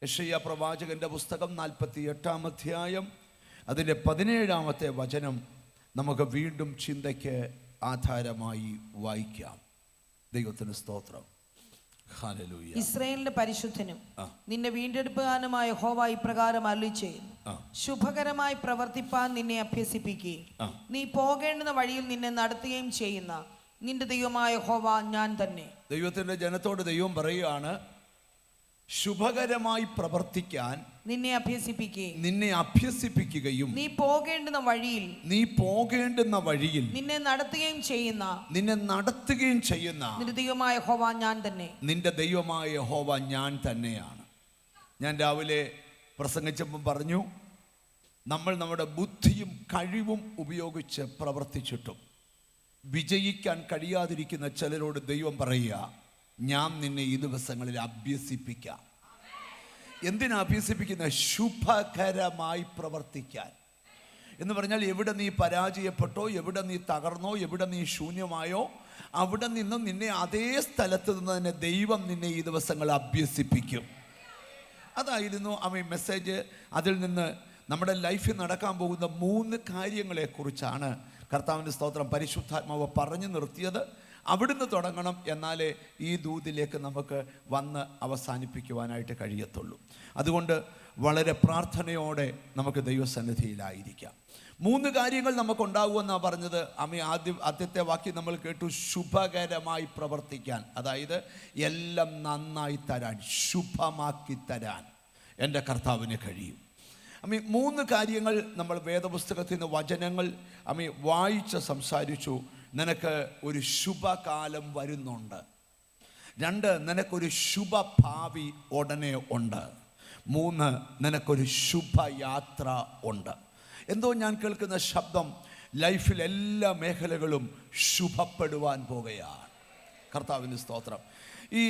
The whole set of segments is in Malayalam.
യെശയ്യാ പ്രവാചകന്റെ പുസ്തകം 48-ാം അധ്യായം അതിൻ്റെ 17-ാമത്തെ വചനം നമുക്ക് വീണ്ടും ചിന്തയ്ക്ക് ആധാരമായി വായിക്കാം. ദൈവത്തിന് സ്തോത്രം. ഹല്ലേലൂയ. ഇസ്രായേലിന്റെ പരിശുദ്ധനും നിന്നെ വീണ്ടെടുപ്പുകാരനുമായ യഹോവ ഇപ്രകാരം അരുളിച്ചെയ്യുന്നു, ശുഭകരമായി പ്രവർത്തിപ്പാൻ നിന്നെ അഭ്യസിപ്പിക്കുകയും നീ പോകേണ്ടുന്ന വഴിയിൽ നിന്നെ നടത്തുകയും ചെയ്യുന്ന നിന്റെ ദൈവമായ യഹോവ ഞാൻ തന്നെ. ദൈവത്തിന്റെ ജനത്തോട് ദൈവം പറയുകയാണ്, ശുഭകരമായി പ്രവർത്തിക്കാൻ നിന്നെ അഭ്യസിപ്പിക്കുകയും നീ പോകേണ്ടുന്ന വഴിയിൽ നിന്നെ നടത്തുകയും ചെയ്യുന്ന നിന്റെ ദൈവമായ യഹോവ ഞാൻ തന്നെ. നിന്റെ ദൈവമായ യഹോവ ഞാൻ തന്നെയാണ്. ഞാൻ രാവിലെ പ്രസംഗിച്ചപ്പോൾ പറഞ്ഞു, നമ്മൾ നമ്മുടെ ബുദ്ധിയും കഴിവും ഉപയോഗിച്ച് പ്രവർത്തിച്ചിട്ടും വിജയിക്കാൻ കഴിയാതിരിക്കുന്ന ചിലരോട് ദൈവം പറയുക, ഞാൻ നിന്നെ ഈ ദിവസങ്ങളിൽ അഭ്യസിപ്പിക്കാം. എന്തിനാ അഭ്യസിപ്പിക്കുന്ന? ശുഭകരമായി പ്രവർത്തിക്കാൻ എന്ന് പറഞ്ഞാൽ, എവിടെ നീ പരാജയപ്പെട്ടോ, എവിടെ നീ തകർന്നോ, എവിടെ നീ ശൂന്യമായോ, അവിടെ നിന്നും നിന്നെ അതേ സ്ഥലത്ത് നിന്ന് തന്നെ ദൈവം നിന്നെ ഈ ദിവസങ്ങൾ അഭ്യസിപ്പിക്കും. അതായിരുന്നു മെസ്സേജ്. അതിൽ നിന്ന് നമ്മുടെ ലൈഫിൽ നടക്കാൻ പോകുന്ന 3 കാര്യങ്ങളെക്കുറിച്ചാണ് കർത്താവിൻ്റെ സ്തോത്രം പരിശുദ്ധാത്മാവ് പറഞ്ഞു നിർത്തിയത്. അവിടുന്ന് തുടങ്ങണം, എന്നാലേ ഈ ദൂതിലേക്ക് നമുക്ക് വന്ന് അവസാനിപ്പിക്കുവാനായിട്ട് കഴിയത്തുള്ളൂ. അതുകൊണ്ട് വളരെ പ്രാർത്ഥനയോടെ നമുക്ക് ദൈവസന്നിധിയിലായിരിക്കാം. 3 കാര്യങ്ങൾ നമുക്കുണ്ടാകുമെന്നാണ് പറഞ്ഞത്. ആദ്യത്തെ വാക്യം നമ്മൾ കേട്ടു, ശുഭകരമായി പ്രവർത്തിക്കാൻ. അതായത് എല്ലാം നന്നായി തരാൻ, ശുഭമാക്കി തരാൻ എൻ്റെ കർത്താവിന് കഴിയും. 3 കാര്യങ്ങൾ നമ്മൾ വേദപുസ്തകത്തിൽ നിന്ന് വചനങ്ങൾ വായിച്ച് സംസാരിച്ചു. നിനക്ക് ഒരു ശുഭകാലം വരുന്നുണ്ട്. 2, നിനക്കൊരു ശുഭഭാവി ഉടനെ ഉണ്ട്. 3, നിനക്കൊരു ശുഭയാത്ര ഉണ്ട്. എന്തോ ഞാൻ കേൾക്കുന്ന ശബ്ദം, ലൈഫിൽ എല്ലാ മേഖലകളും ശുഭപ്പെടുവാൻ പോകുകയാണ്. കർത്താവിന് സ്തോത്രം. ഈ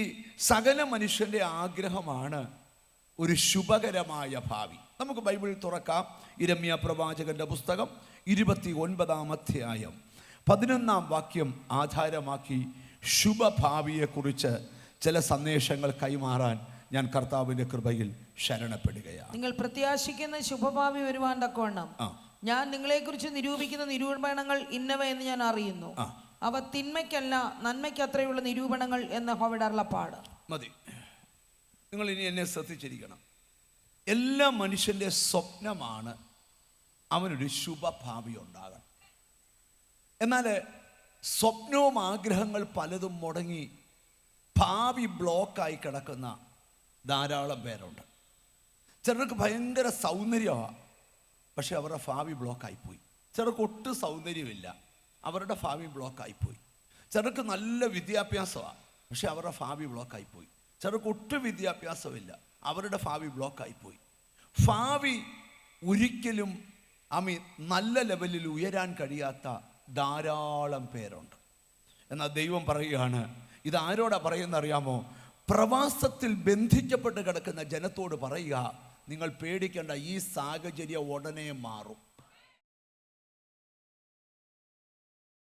സകല മനുഷ്യൻ്റെ ആഗ്രഹമാണ് ഒരു ശുഭകരമായ ഭാവി. നമുക്ക് ബൈബിൾ തുറക്കാം. യിരെമ്യാ പ്രവാചകന്റെ പുസ്തകം 29-ാം അധ്യായം 11-ാം വാക്യം ആധാരമാക്കി ശുഭഭാവിയെക്കുറിച്ച് ചില സന്ദേശങ്ങൾ കൈമാറാൻ ഞാൻ കർത്താവിന്റെ കൃപയിൽ ശരണപ്പെടുകയാണ്. നിങ്ങൾ പ്രത്യാശിക്കുന്ന ശുഭഭാവി വരുവാൻ തക്കവണ്ണം ഞാൻ നിങ്ങളെക്കുറിച്ച് നിരൂപിക്കുന്ന നിരൂപണങ്ങൾ ഇന്നവ എന്ന് ഞാൻ അറിയുന്നു. അവ തിന്മയ്ക്കല്ല നന്മയ്ക്ക് അത്രയുള്ള നിരൂപണങ്ങൾ എന്ന യഹോവയുടെ അരുളപ്പാട്. മതി. നിങ്ങൾ ഇനി എന്നെ ശ്രദ്ധിച്ചിരിക്കണം. എല്ലാ മനുഷ്യൻ്റെ സ്വപ്നമാണ് അവനൊരു ശുഭഭാവി ഉണ്ടാകണം. എന്നാൽ സ്വപ്നവും ആഗ്രഹങ്ങൾ പലതും മുടങ്ങി ഭാവി ബ്ലോക്കായി കിടക്കുന്ന ധാരാളം പേരുണ്ട്. ചിലർക്ക് ഭയങ്കര സൗന്ദര്യമാണ്, പക്ഷെ അവരുടെ ഭാവി ബ്ലോക്കായിപ്പോയി. ചിലർക്ക് ഒട്ടും സൗന്ദര്യമില്ല, അവരുടെ ഭാവി ബ്ലോക്കായിപ്പോയി. ചിലർക്ക് നല്ല വിദ്യാഭ്യാസമാണ്, പക്ഷെ അവരുടെ ഭാവി ബ്ലോക്കായിപ്പോയി. ചിലർക്ക് ഒട്ടും വിദ്യാഭ്യാസമില്ല, അവരുടെ ഭാവി ബ്ലോക്കായിപ്പോയി. ഭാവി ഒരിക്കലും നല്ല ലെവലിൽ ഉയരാൻ കഴിയാത്ത ധാരാളം പേരുണ്ട്. എന്നാൽ ദൈവം പറയുകയാണ്, ഇത് ആരോടാ പറയുന്ന അറിയാമോ? പ്രവാസത്തിൽ ബന്ധിക്കപ്പെട്ട് കിടക്കുന്ന ജനത്തോട് പറയുക, നിങ്ങൾ പേടിക്കേണ്ട, ഈ സാഹചര്യം ഉടനെ മാറും.